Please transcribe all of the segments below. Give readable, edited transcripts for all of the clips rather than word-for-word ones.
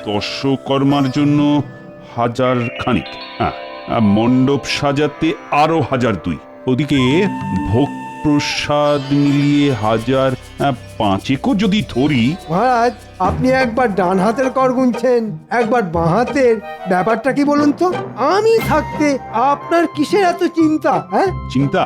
দর্শকর্মার জন্য 1000 খানিক, হ্যাঁ, মণ্ডপ সাজাতে আরো 1002, ওদিকে ভোগ প্রসাদ মিলিয়ে 1005 যদি ধরি। মহারাজ, আপনি একবার ডান হাতের কর গুনছেন, একবার বাঁ হাতের। ব্যাপারটা কি বলুন তো? আমি থাকতে আপনার কিসের এত চিন্তা? হ্যাঁ, চিন্তা?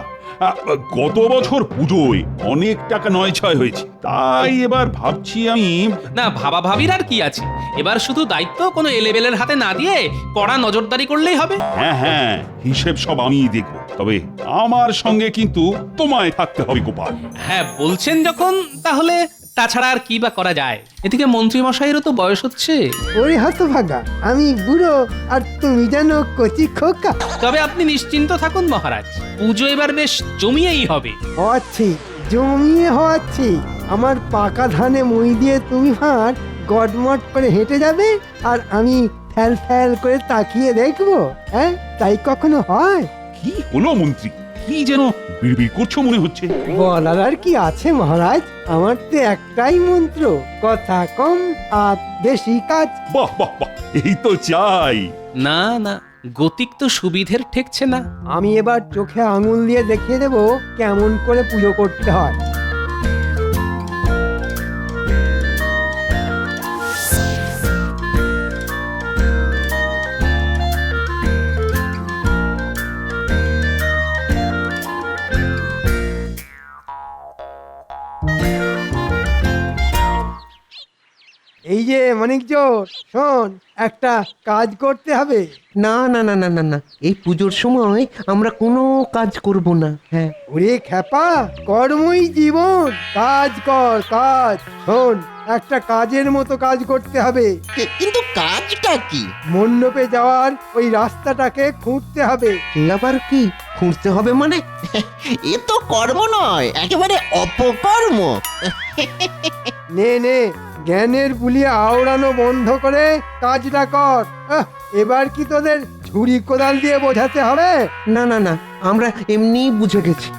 গত বছর পুজোয় অনেক টাকা নয় ছয় হয়েছে, তাই এবার ভাবছি আমি। না, ভাবা ভাবির আর কি আছে, এবার শুধু দায়িত্ব কোনো এলেবেলের হাতে না দিয়ে কড়া নজরদারি করলেই হবে। হ্যাঁ হ্যাঁ, হিসেব সব আমিই দেখব, তবে আমার সঙ্গে কিন্তু তোমায় থাকতে হবে গোপাল। হ্যাঁ বলছেন যখন, তাহলে তাছাড়া আর কি বা করা যায়। এদিকে মন্ত্রী মশাইয়েরও তো বয়স হচ্ছে। ওরে হতভাগা, আমি বুড়ো আর তুমি যেন কচি খোকা। তবে আপনি নিশ্চিন্ত থাকুন মহারাজ, পুজো এবার বেশ জমিয়েই হবে। হওয়াচ্ছি, জমিয়ে হওয়াচ্ছি। আমার পাকা ধানে মই দিয়ে তুমি ভাঁড় গটমট করে হেঁটে যাবে, আর আমি ফ্যাল ফ্যাল করে তাকিয়ে দেখবো। হ্যাঁ, তাই কখনো হয়? কি হলো মন্ত্রী, কি যেন বিড়বিড় করছো মনে হচ্ছে। বলার আর কি আছে মহারাজ, আমার তো একটাই মন্ত্র, কথা কম আর বেশি কাজ। বাহ বাহ বাহ, এই তো চাই। না না, গতিক তো সুবিধের ঠেকছে না। আমি এবার চোখে আঙুল দিয়ে দেখিয়ে দেবো কেমন করে পুজো করতে হয়। এই যে মানিকজ, শোন, একটা কাজ করতে হবে। না না না না না না, এই পুজোর সময় আমরা কোনো কাজ করব না। হ্যাঁ, ওরে খ্যাপা, কর্মই জীবন, কাজ কর কাজ। শোন, একটা কাজের মতো কাজ করতে হবে। কিন্তু কাজটা কি? মণ্ডপে যাওয়ার ওই রাস্তাটাকে খুঁড়তে হবে। এ আবার কি খুঁড়তে হবে মানে? এ তো কর্ম নয়, একেবারে অপকর্ম। নে নে, জ্ঞানের বুলিয়ে আওড়ানো বন্ধ করে কাজটা কর। এবার কি তোদের ছুরি কোদাল দিয়ে বোঝাতে হবে? না না না, আমরা এমনি বুঝে গেছি।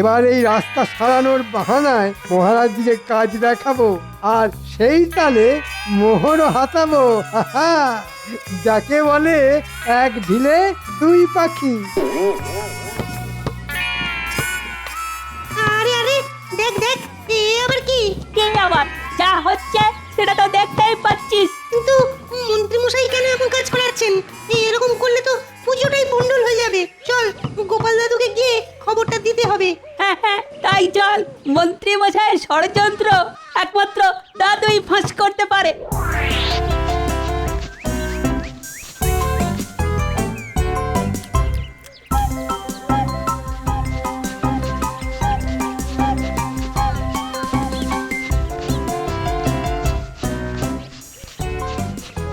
এবার এই রাস্তা সারানোর বাহানায় মহারাজজিকে কাজ দেখাবো, আর সেই তালে মোহরও হাতাবো। হাহা, যাকে বলে এক ঢিলে দুই পাখি। আরে আরে, দেখ দেখ, এ আবার কি? কে আবার? যা হচ্ছে সেটা তো দেখতেই পাচ্ছিস। কিন্তু মন্ত্রী মশাই কেন এমন কাজ করাচ্ছেন? এরকম করলে তো পুজোটাই ভণ্ডুল হয়ে যাবে। চল, গোপাল দাদুকে গিয়ে খবরটা দিতে হবে। হ্যাঁ হ্যাঁ, তাই চল। মন্ত্রী মশাইয়ের ষড়যন্ত্র একমাত্র দাদুই ফাঁস করতে পারে।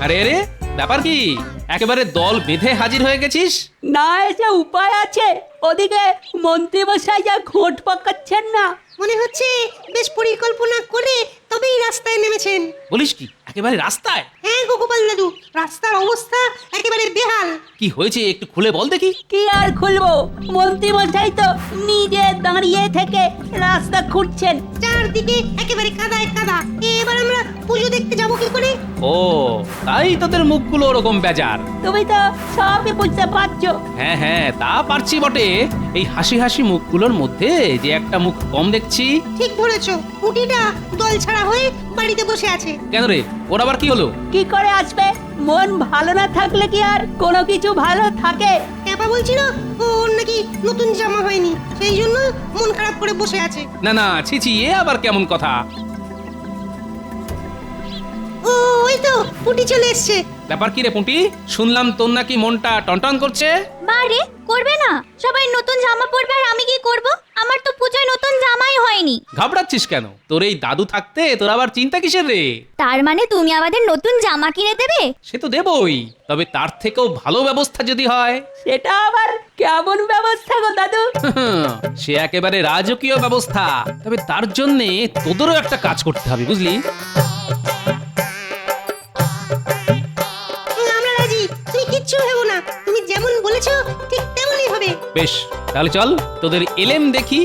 আরে আরে, ব্যাপার কি? একেবারে দল বেঁধে হাজির হয়ে গেছিস? না এসে উপায় আছে? ওদিকে মন্ত্রী মশাই যা ঘোট পাকাচ্ছেন না। মনে হচ্ছে বেশ পরিকল্পনা করে তবেই রাস্তায় নেমেছেন। বলিস কি, একেবারে রাস্তায়? হ্যাঁ গো গোপাল দাদু, রাস্তার অবস্থা একেবারে বেহাল। কি হয়েছে একটু খুলে বল দেখি। কি আর খুলবো, মন্ত্রী মশাই তো নিজে দাঁড়িয়ে থেকে রাস্তা খুঁড়ছেন। চারদিকে একেবারে কাদায় কাদা। এবার আমরা পুজো দেখতে যাব কি করে? ও, তাই তোদের মুখগুলো ওরকম বেজার। তুমি তো সবই বুঝতে পারছো। হ্যাঁ হ্যাঁ, তা পারছি বটে। এই হাসি হাসি মুখগুলোর মধ্যে যে একটা মুখ কম দেখছি। ঠিক ধরেছো, পুটিটা দল ছাড়া হয়ে বাড়িতে বসে আছে। কেন রে, ওর আবার কি হলো? কি করে আসবে? মন ভালো না থাকলে কি আর কোনো কিছু ভালো থাকে? ক্যাপা বলছিল ওর নাকি নতুন জামা হয়নি, সেই জন্য মন খারাপ করে বসে আছে। না না, ছি ছি, এ আবার কেমন কথা? ও, ওই তো পুটি চলে এসছে। ব্যাপার কি রে পুঁটি, শুনলাম তোর নাকি মনটা টনটন করছে। বারে করবে না, সবাই নতুন জামা পরবে আর আমি কি করব? আমার তো পূজায় নতুন জামাই হয়নি। ঘাবড়াচ্ছিস কেন? তোর এই দাদু থাকতে তোর আবার চিন্তা কিসের রে? তার মানে তুমি আমাদের নতুন জামা কিনে দেবে? সে তো দেবই, তবে তার থেকেও ভালো ব্যবস্থা যদি হয়। সেটা আবার কেমন ব্যবস্থা গো দাদু? সে একেবারে রাজকীয় ব্যবস্থা। তবে তার জন্য তোদেরও একটা কাজ করতে হবে, বুঝলি? আমরা রাজি, তুমি কিচ্ছু ভেবো না। তুমি যেমন বলেছো ঠিক তেমনই হবে। বেশ, তাহলে চল তোদের এলেম দেখি।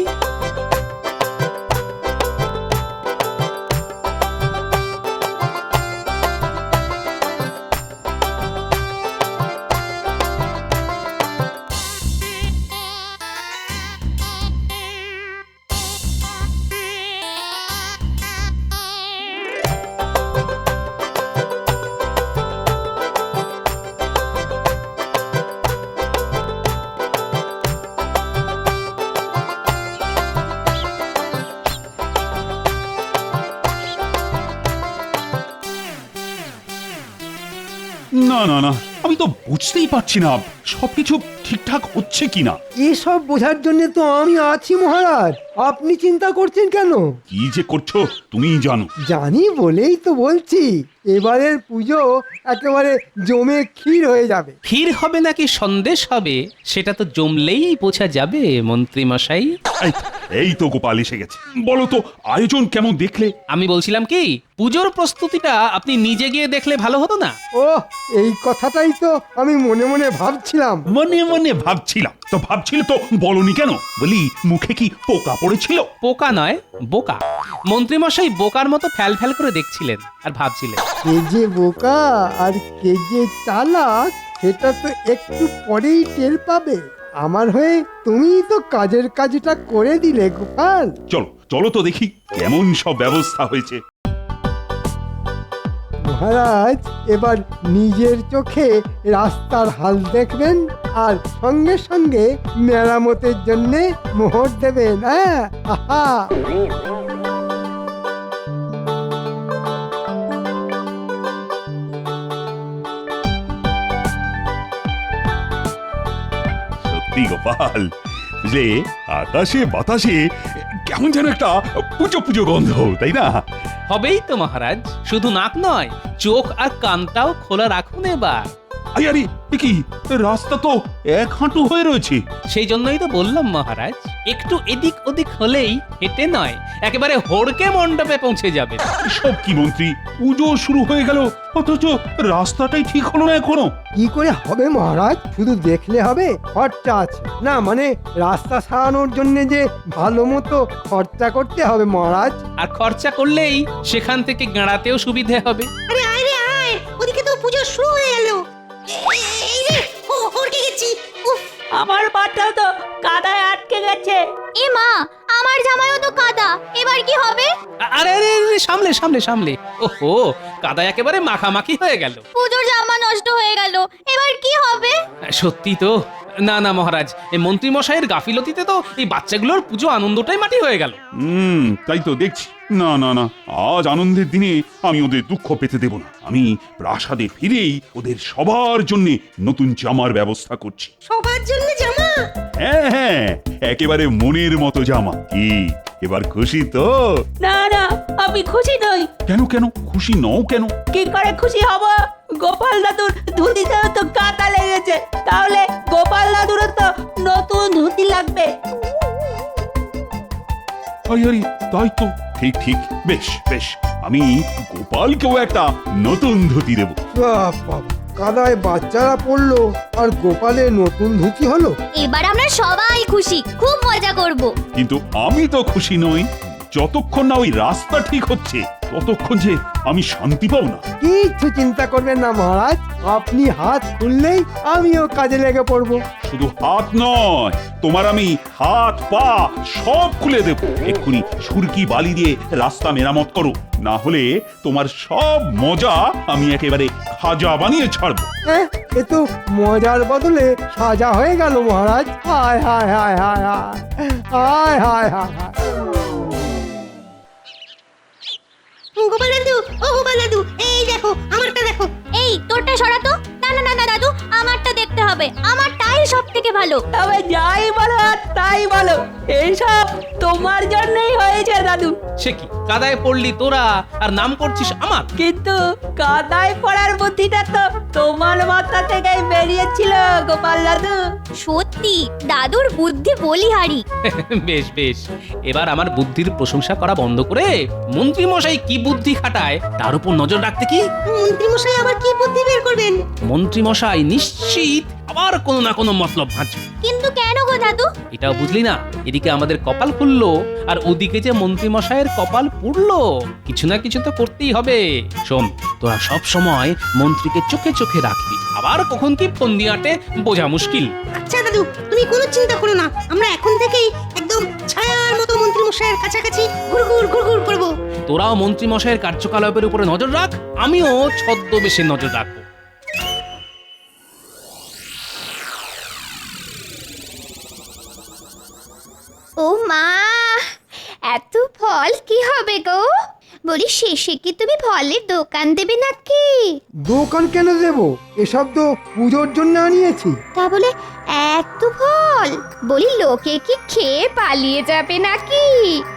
না না আমি তো বুঝতেই পারছি না সবকিছু ঠিকঠাক হচ্ছে কিনা। এসব বোঝার জন্য তো আমি আছি মহারাজ, আপনি চিন্তা করছেন কেন? কি যে করছো তুমিই জানো। জানি বলেই তো বলছি, এবারের পুজো একেবারে জমে ক্ষীর হয়ে যাবে। ক্ষীর হবে নাকি সন্দেশ হবে সেটা তো জমলেই বোঝা যাবে মন্ত্রী মশাই। এই তো গোপাল এসে গেছে, বলো তো আয়োজন কেমন দেখলে? আমি বলছিলাম কি পুজোর প্রস্তুতিটা আপনি নিজে গিয়ে দেখলে ভালো হতো না? ও, এই কথাটাই তো আমি মনে মনে ভাবছিলাম। মনে মনে ভাবছিলাম, তো ভাবছিলে তো বলনি কেন? বলি মুখে কি পোকা পড়েছিল? পোকা নয় বোকা। মন্ত্রী মশাই বোকার মতো ফ্যাল ফ্যাল করে দেখছিলেন আর ভাবছিলেন। কে যে বোকা আর কে যে চালাক সেটা তো একটু পরেই টের পাবে। আমার হয়ে তুমিই তো কাজের কাজটা করে দিলে গোপাল। চলো চলো তো দেখি কেমন সব ব্যবস্থা হয়েছে। মহারাজ এবার নিজের চোখে রাস্তার হাল দেখবেন আর সঙ্গে সঙ্গে মেরামতের জন্যে মোহর দেবেন। হ্যাঁ, আহা। সত্যি গোপাল, বুঝলে আকাশে বাতাসে কেমন যেন একটা পুজো পুজো গন্ধ, তাই না? হবেই তো মহারাজ, শুধু নাক নয় চোখ আর কানটাও খোলা রাখুন এবার। আরে এ কি, রাস্তা তো এক হাঁটু হয়ে রয়েছে। সেই জন্যই তো বললাম মহারাজ, একটু এদিক ওদিক হলেই হেঁটে নয় একেবারে হড়কে মণ্ডপে পৌঁছে যাবে। সব কি মন্ত্রী, পুজো শুরু হয়ে গেল অথচ রাস্তাটাই ঠিক হলো না এখনো। কি করে হবে মহারাজ? শুধু দেখলে হবে? খরচা আছে না, মানে রাস্তা সারানোর জন্য যে ভালো মতো খরচা করতে হবে মহারাজ। আর খরচা করলেই সেখান থেকে গাঁড়াতেও সুবিধে হবে। আরে আয় রে আয়, ওদিকে তো পুজো শুরু হয়ে গেল। এই রে, হড়কে গেছি। উফ, আমার পাটাও তো কাদায় আটকে গেছে। এ মা, আমার জামাইও তো কাদা, এবার কি হবে? আরে আরে আরে, সামলে সামলে সামলে। ওহো, কাদা একেবারে মাখামাখি হয়ে গেল। পুজোর জামা নষ্ট হয়ে গেল, এবার কি হবে? সত্যি তো। না না মহারাজ, এই মন্ত্রী মশাইয়ের গাফিলতিতে তো এই বাচ্চাগুলোর পুজো আনন্দটাই মাটি হয়ে গেল। তাই তো দেখছি। না না না, আজ আনন্দের দিনে আমি ওদের দুঃখ পেতে দেব না। আমি প্রাসাদে ফিরেই ওদের সবার জন্য নতুন জামার ব্যবস্থা করছি। সবার জন্য জামা? হ্যাঁ হ্যাঁ, একেবারে মনের মতো জামা। কি এবার খুশি তো? না না, আমি খুশি নই। কেন কেন খুশি নও কেন? কি করে খুশি হব? গোপাল দাদুর ধুতিতেও তো কাঁটা লেগেছে, তাহলে গোপাল দাদুরও তো নতুন ধুতি লাগবে। আরে তাই তো, ঠিক ঠিক, বেশ বেশ, আমি গোপালকেও একটা নতুন ধুতি দেব। বাবা, কাদায় বাচ্চারা পড়লো আর গোপালের নতুন ধুতি হলো। এবার আমরা সবাই খুশি, খুব মজা করব। কিন্তু আমি তো খুশি নই। যতক্ষণ না ওই রাস্তা ঠিক হচ্ছে ততক্ষণ যে আমি শান্তি পাবো না। কিচ্ছু চিন্তা করবেন না মহারাজ, আপনি হাত খুললেই আমিও কাজে লেগে পড়বো। শুধু হাত নয়, তোমার আমি হাত পা সব খুলে দেব। এক্ষুনি সুরকি বালি দিয়ে রাস্তা মেরামত করো, না হলে তোমার সব মজা আমি একেবারে খাজা বানিয়ে ছাড়বো। হ্যাঁ, এ তো মজার বদলে সাজা হয়ে গেল মহারাজ। হায় হায় হায় হায় হায় হায় হায় হায় হায়। গোপাল দাদু, ও গোপাল দাদু, এই দেখো আমারটা দেখো। এই তোরটা সরাতো। না না না না দাদু, আমারটা দেখতে হবে, আমারটাই সব থেকে ভালো। তবে যাই বলো আর তাই বলো, এইসব তোমার জন্যই হয়েছে দাদু। সে কি, কাদায় পড়লি তোরা আর নাম করছিস আমার? কিন্তু কাদায় পড়ার বুদ্ধিটা তো তোমার মাথা থেকেই বেরিয়েছিল গোপাল দাদু। সত্যি দাদুর বুদ্ধি বলিহারি। বেশ বেশ, এবার আমার বুদ্ধির প্রশংসা করা বন্ধ করে মন্ত্রী মশাই কি বুদ্ধি খাটায় তার উপর নজর রাখতে কি? মন্ত্রী মশাই আবার কি বুদ্ধি বের করবেন? মন্ত্রী মশাই নিশ্চিত আবার কোনো না কোনো মতলব ভাঁজবে। কিন্তু কেন গো দাদু? এটাও বুঝলি না? এদিকে আমাদের কপাল খুললো আর ওদিকে যে মন্ত্রী মশাইয়ের কপাল পুড়লো। কিছু না কিছু তো করতেই হবে। শোন, তোরা সব সময় মন্ত্রীকে চোখে চোখে রাখবি, আবার কখন কি ফোন দিয়ে আটে বোঝা মুশকিল। আচ্ছা দাদু, তুমি কোনো চিন্তা করো না, আমরা এখন থেকেই একদম ছায়ার মতো মন্ত্রী মশাইয়ের কাছাকাছি ঘুরঘুর ঘুরঘুর করবো। তোরাও মন্ত্রী মশাইয়ের কার্যকলাপের উপরে নজর রাখ, আমিও ছদ্মবেশে নজর রাখবো। ও মা, এত ফল কি হবে গো? বলি শেষে কি তুমি ফলের দোকান দেবে নাকি? দোকান কেন দেব? এসব তো পুজোর জন্য আনিয়েছি। তা বলে এত ফল, বলি লোকে কি খেয়ে পালিয়ে যাবে নাকি?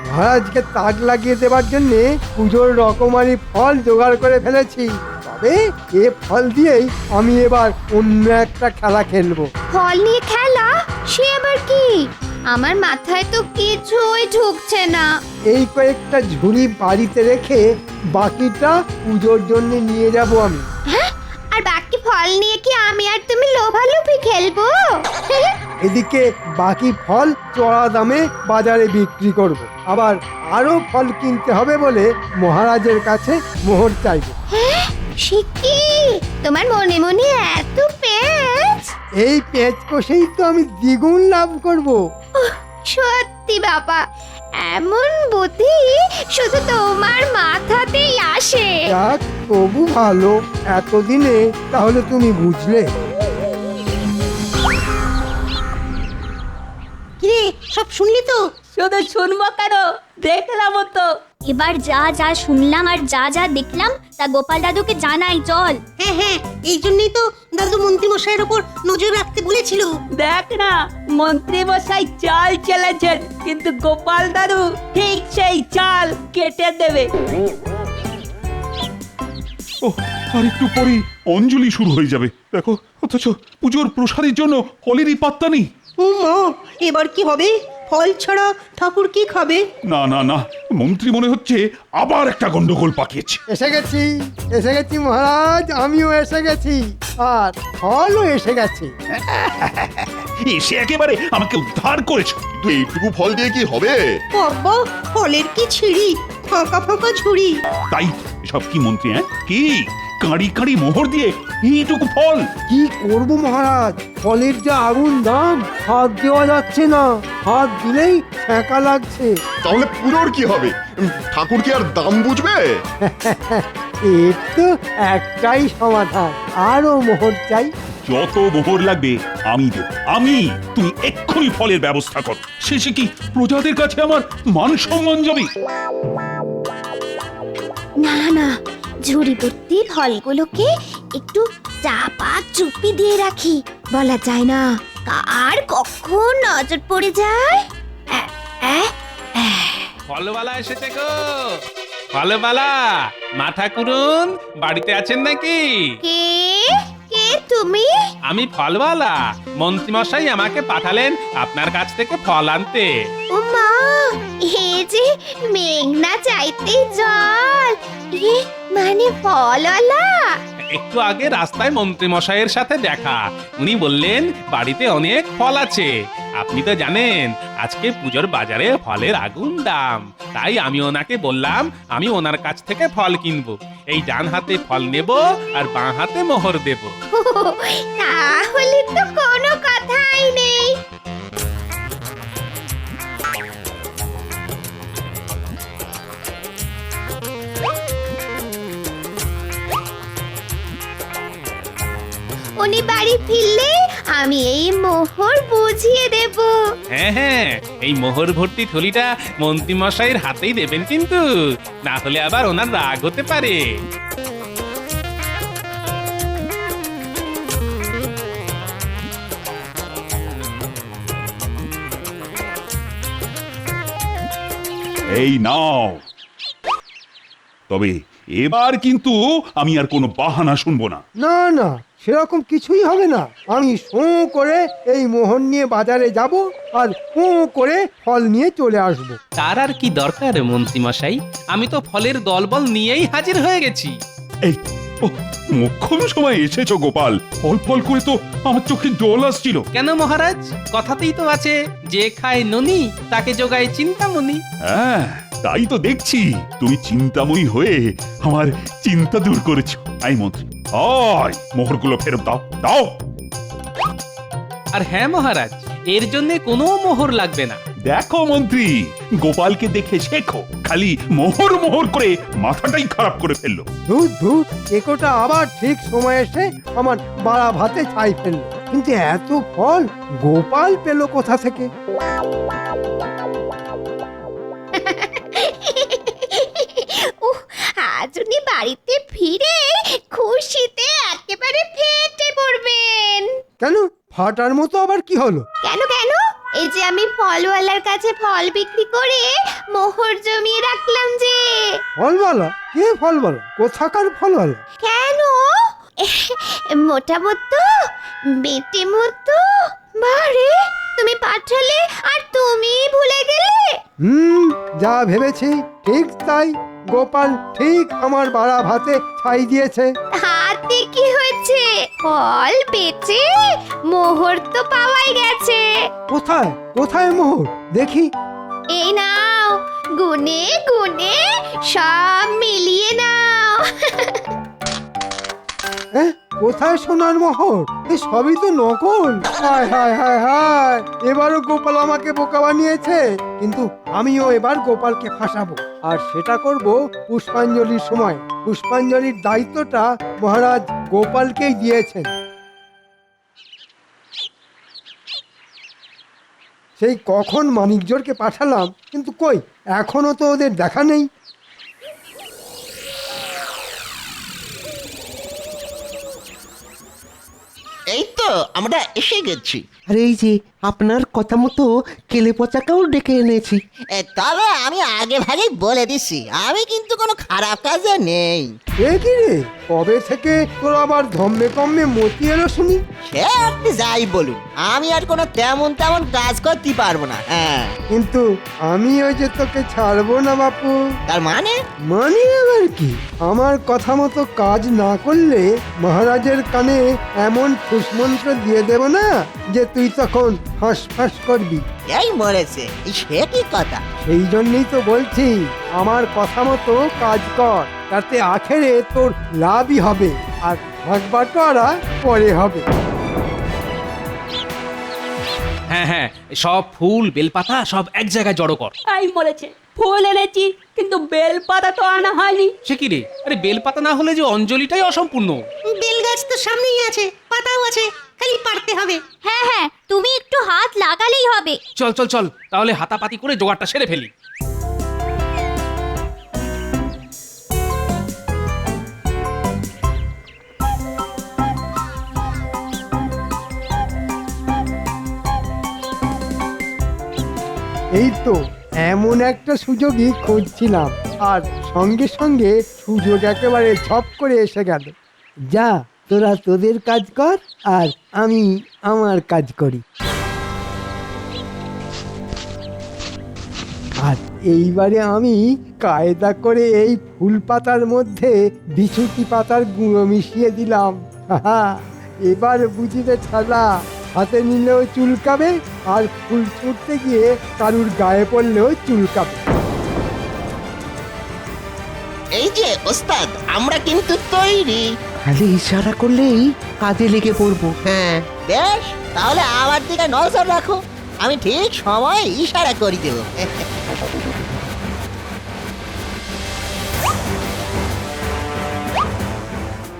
মহারাজকে তাক লাগিয়ে দেবার জন্য পুজোর রকমারি ফল জোগাড় করে ফেলেছি। তবে এ ফল দিয়েই আমি এবার অন্য একটা খেলা খেলবো। ফল নিয়ে খেলা? সে আবার কি? আমার মাথায় তো কিছুই ঢুকছে না। এই কয়েকটা ঝুড়ি বাড়িতে রেখে বাকিটা পুজোর জন্য নিয়ে যাব আমি। হ্যাঁ, আর বাকি ফল নিয়ে কি আমি আর তুমি লোভালোভি খেলবো? এদিকে বাকি ফল চড়া দামে বাজারে বিক্রি করব। আবার আরো ফল কিনতে হবে বলে মহারাজের কাছে মোহর চাইব। হ্যাঁ, সে কি? তোমার মনে মনে এত পেঁচ? এই পেঁচ কষেই তো আমি দ্বিগুণ লাভ করব। সত্যি বাবা, এমন বুদ্ধি শুধু তোমার মাথাতেই আসে। যাক, তবু ভালো, এতদিনে তাহলে তুমি বুঝলে। কিরে, সব শুনলি তো? শুধু শুনবো কেন, দেখলামও তো। এবার যা যা শুনলাম আর যা যা দেখলাম তা গোপাল দাদুকে জানাই, চল। হ্যাঁ হ্যাঁ, এই জন্যই তো দাদু মন্ত্রী মশাইয়ের ওপর নজর রাখতে বলেছিল। দেখ না, মন্ত্রী মশাই চাল চেলেছেন, কিন্তু গোপাল দাদু ঠিক সেই চাল কেটে দেবে। ও, আর একটু পরেই অঞ্জলি শুরু হয়ে যাবে দেখো, অথচ পুজোর প্রসাদের জন্য ফলেরই পাত্তা নেই। ও মা, এবার কি হবে? ফল ছাড়া ঠাকুর কি খাবে? না না না, মন্ত্রী মনে হচ্ছে আবার একটা গন্ডগোল পাকিয়েছে। এসে গেছি, এসে গেছি মহারাজ, আমিও এসে গেছি, আর ফলও এসে গেছে। এসে একেবারে আমাকে উদ্ধার করেছো। কিন্তু এইটুকু ফল দিয়ে কি হবে? বাবা, ফলের কি ছিঁড়ি, ফাঁকা ফাঁকা ঝুড়ি। তাই সব কি মন্ত্রী, হ্যাঁ কি কাঁড়ি কাঁড়ি মোহর দিয়ে এইটুকু ফল? কি করব মহারাজ, ফলের যা আগুন দাম, হাত দেওয়া যাচ্ছে না, হাত দিলেই ঠেকা লাগছে। তাহলে পুজোর কি হবে? ঠাকুর কি আর দাম বুঝবে? এর তো একটাই সমাধান, আরো মোহর চাই। যত মোহর লাগবে আমি দেব, আমি। তুমি এক্ষুনি ফলের ব্যবস্থা করো, শেষে কি প্রজাদের কাছে আমার মান সম্মান যাবে? না না, ঝুড়ি ভর্তি ফলগুলোকে একটু চাপা চুপি দিয়ে রাখি, বলা যায় না কার কখন নজর পড়ে যায়। ফলবালা এসেছে গো, ফলবালা। মাথা কুরুন বাড়িতে আছেন নাকি? কে কে তুমি? আমি ফলবালা, মন্ত্রী মশাই আমাকে পাঠালেন আপনার কাছ থেকে ফল আনতে। ও মা, এ যে মেঘনা চাইতে জল, এ মানে ফলওয়ালা। একটু আগে রাস্তায় মন্ত্রী মশাইয়ের সাথে দেখা, উনি বললেন বাড়িতে অনেক ফল আছে। আপনি তো জানেন আজকে পুজোর বাজারে ফলের আগুন দাম, তাই আমি ওনাকে বললাম আমি ওনার কাছ থেকে ফল কিনবো। এই ডান হাতে ফল নেব আর বাঁ হাতে মোহর দেব। তাহলে তো কোনো কথাই নেই। উনি বাড়ি ফিরলে আমি এই মোহর বুঝিয়ে দেব। হ্যাঁ হ্যাঁ, এই মোহর ভর্তি থলিটা মন্ত্রী মশাইয়ের হাতেই দেবেন, কিন্তু না হলে আবার ওনার রাগ হতে পারে। এই নাও। তবে এবার কিন্তু আমি আর কোনো বাহানা শুনবো না। না না, সেরকম কিছুই হবে না। আমি শোঁ করে এই মোহর নিয়ে বাজারে যাব আর শোঁ করে ফল নিয়ে চলে আসব। তার আর কি দরকার মন্ত্রী মশাই, আমি তো ফলের দলবল নিয়েই হাজির হয়ে গেছি। এই ও, মোক্ষম সময় এসেছো গোপাল। ফল ফল করে তো আমার চোখে জল আসছিল। কেন মহারাজ, কথাতেই তো আছে যে খায় ননি তাকে যোগায় চিন্তামণি। হ্যাঁ, তাই তো দেখছি তুমি চিন্তাময়ী হয়ে আমার চিন্তা দূর করেছো। আই মন্ত্রী, আয় মোহরগুলো ফেরত দাও, দাও। আর হ্যাঁ মহারাজ, এর জন্য কোনো মোহর লাগবে না। দেখো মন্ত্রী, গোপালকে দেখে শেখো, খালি মোহর মোহর করে মাথাটাই খারাপ করে ফেললো। ধুর ধুর, একোটা আবার ঠিক সময় এসে আমার বাড়া ভাতে ছাই ফেললো। কিন্তু এত ফল গোপাল পেল কোথা থেকে? উহ, টুনি বাড়িতে ফিরে খুশিতে একেবারে ফেটে পড়বেন। কেন ফাটার মতো আবার কি হলো? কেন কেন? এই যে আমি ফলওয়ালার কাছে ফল বিক্রি করে মোহর জমিয়ে রাখলাম যে। ফলওয়ালা? কে ফলওয়ালা? কোথাকার ফলওয়ালা? কেন? মোটা মতো, বেটে মতো। বারে, তুমি পাঠালে আর তুমি ভুলে গেলে। যা ভেবেছি ঠিক তাই। গোপাল ঠিক আমার বাড়া ভাতে ছাই দিয়েছে। হাতে কি হয়েছে? ফল বেচে মোহর তো পাওয়াই গেছে। কোথায় কোথায় মোহর দেখি? এই নাও, গুনে গুনে সব মিলিয়ে নাও। কোথায় সোনার মোহর? এ সবই তো নকল। হায় হায় হায় হায়, এবারও গোপাল আমাকে বোকা বানিয়েছে। কিন্তু আমিও এবার গোপালকে ফাঁসাবো, আর সেটা করব পুষ্পাঞ্জলির সময়। পুষ্পাঞ্জলির দায়িত্বটা মহারাজ গোপালকেই দিয়েছেন। সেই কখন মানিকজোরকে পাঠালাম, কিন্তু কই এখনো তো ওদের দেখা নেই। এই তো আমরা এসে গেছি। আর এই যে আপনার কথা মতো কেলে পচাকেও ডেকে এনেছি। তবে আমি আগে ভাগেই বলে দিছি, আমি কিন্তু কোনো খারাপ কাজে নেই। এ কি রে, কবে থেকে তোর আবার ধম্মে কম্মে মতি এলো শুনি? সে আপনি যাই বলুন, আমি আর কোনো তেমন তেমন কাজ করতে পারবো না। হ্যাঁ, কিন্তু আমি ওই যে তোকে ছাড়বো না বাপু। তার মানে? মানে আবার কি? আমার কথা মতো কাজ না করলে মহারাজের কানে এমন ফুসমন্ত্র দিয়ে দেব না যে তুই তখন হাঁস করবি। এই মরেছে, সে কি কথা? সেই জন্যই তো বলছি, আমার কথা মতো কাজ কর, তাতে আখেরে তোর লাভই হবে, আর ভাগ বাটোয়ারা পরে হবে। হ্যাঁ হ্যাঁ, সব ফুল বেলপাতা সব এক জায়গায় জড়ো কর। আই মরেছে, ফুল এনেছি কিন্তু বেলপাতা তো আনা হয়নি। সে কি রে? আরে বেলপাতা না হলে যে অঞ্জলিটাই অসম্পূর্ণ। বেল গাছ তো সামনেই আছে, পাতাও আছে, খালি পারতে হবে। হ্যাঁ হ্যাঁ, তুমি একটু হাত লাগালেই হবে। চল চল চল, তাহলে হাতাপাতি করে জোগাড়টা সেরে ফেলি। এই তো এমন একটা সুযোগই খুঁজছিলাম, আর সঙ্গে সঙ্গে সুযোগ একেবারে ঝপ করে এসে গেল। যা, তোরা তোদের কাজ কর, আর আমি আমার কাজ করি। আর এইবারে আমি কায়দা করে এই ফুল পাতার মধ্যে বিছুটি পাতার গুঁড়ো মিশিয়ে দিলাম। হাহা, এবার বুঝিবে ছাড়া, হাতে নিলেও চুলকাবে, আর ফুল ছুটতে গিয়ে কারুর গায়ে পড়লেও চুলকাবে। এই যে ওস্তাদ, আমরা কিন্তু তৈরি। খালি ইশারা করলেই কাজে লেগে পড়বো। হ্যাঁ, বেশ, তাহলে আমার দিকে নজর রাখো, আমি ঠিক সময় ইশারা করে দেব।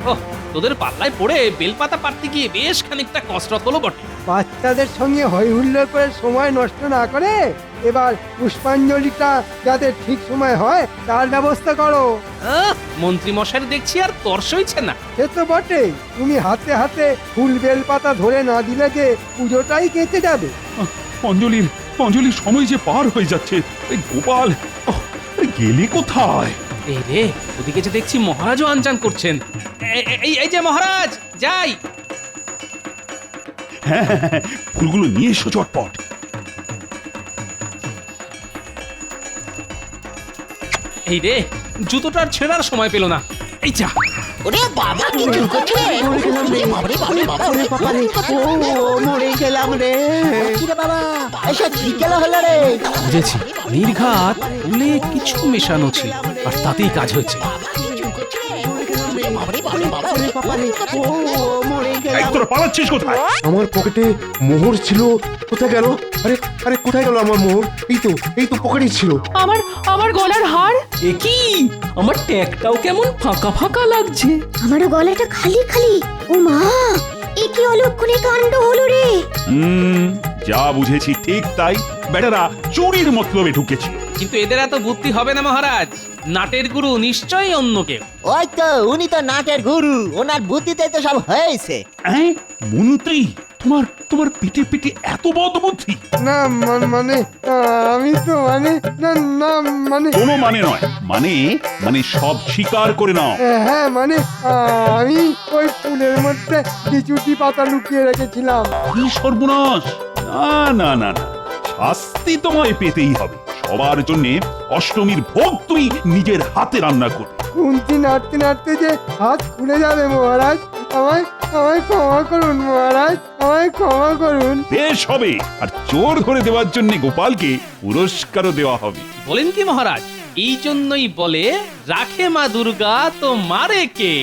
ওহ, তোদের পাল্লায় পড়ে বেলপাতা পারতে গিয়ে বেশ খানিকটা কষ্ট হলো বটে। বাচ্চাদের সঙ্গে হই হুল্লোড় করে সময় নষ্ট না করে এবার পুষ্পাঞ্জলিটা যাতে ঠিক সময় হয় তার ব্যবস্থা করো। মন্ত্রী মশাইয়ের দেখছি আর তর্স হইছে না। সে তো বটেই, তুমি হাতে হাতে ফুল বেল পাতা ধরে না দিলে যে পুজোটাই কেটে যাবে। অঞ্জলির সময় যে পার হয়ে যাচ্ছে। এই গোপাল, আরে গেলি কোথায়? এই রে, ওদিকে যে দেখছি মহারাজও আনজান করছেন। এই যে মহারাজ, যাই। হ্যাঁ, ফুলগুলো নিয়ে এসো চটপট। এই রে, জুতোটার ছেঁড়ার সময় পেল না। এই যা। ওরে বাবা, কি করছে? বাবারে বাবারে বাবা, ওরে বাবারে, ও মরে গেলাম রে। কিরে বাবা, এসব কি গেল হলো রে? বুঝেছি, নির্ঘাত ফুলে কিছু মেশানো ছিল, আর তাতেই কাজ হয়েছে। বাবারে বাবারে বাবা, ওরে বাবারে, ও মরে এই গেলাম। তোরা পালাচ্ছিস কোথায়? আমার পকেটে মোহর ছিল, কোথায় গেল? আরে আরে কোথায় গেল আমার মোহর? এই তো পকেটেই ছিল। আমার গলার হার। এ কি, আমার ট্যাগটাও কেমন ফাঁকা ফাঁকা লাগছে। আমারও গলাটা খালি খালি। ও মা, এ কি অলক্ষণে কাণ্ড হলো রে! যা বুঝেছি ঠিক তাই। বেটারা চুরির মতলবে ঢুকেছে। কিন্তু এদের এত বুদ্ধি হবে না মহারাজ। নাটের গুরু নিশ্চয়ই অন্য কেউ। ওই তো উনি তো নাটের গুরু, ওনার বুদ্ধিতে তো সব হয়েছে। হ্যাঁ মন্ত্রী, তোমার তোমার পিঠে পিঠে এত বদ বুদ্ধি? না মানে আমি তো মানে না না মানে কোনো মানে নয়, মানে মানে সব স্বীকার করে নাও। হ্যাঁ মানে আমি ওই ফুলের মধ্যে কিছুটি পাতা লুকিয়ে রেখেছিলাম। কি সর্বনাশ! না না না না, শাস্তি তোমায় পেতেই হবে। সবার জন্য অষ্টমীর ভোগ তুমি নিজের হাতে রান্না করবে। কুঞ্চি নাড়তে নাড়তে যে হাত খুলে যাবে মহারাজ, আমায় আমায় ক্ষমা করুন মহারাজ, আমায় ক্ষমা করুন। বেশ হবে, আর চোর ধরে দেওয়ার জন্য গোপালকে পুরস্কারও দেওয়া হবে। বলেন কি মহারাজ? এই জন্যই বলে রাখে মা দুর্গা তো মারে কে।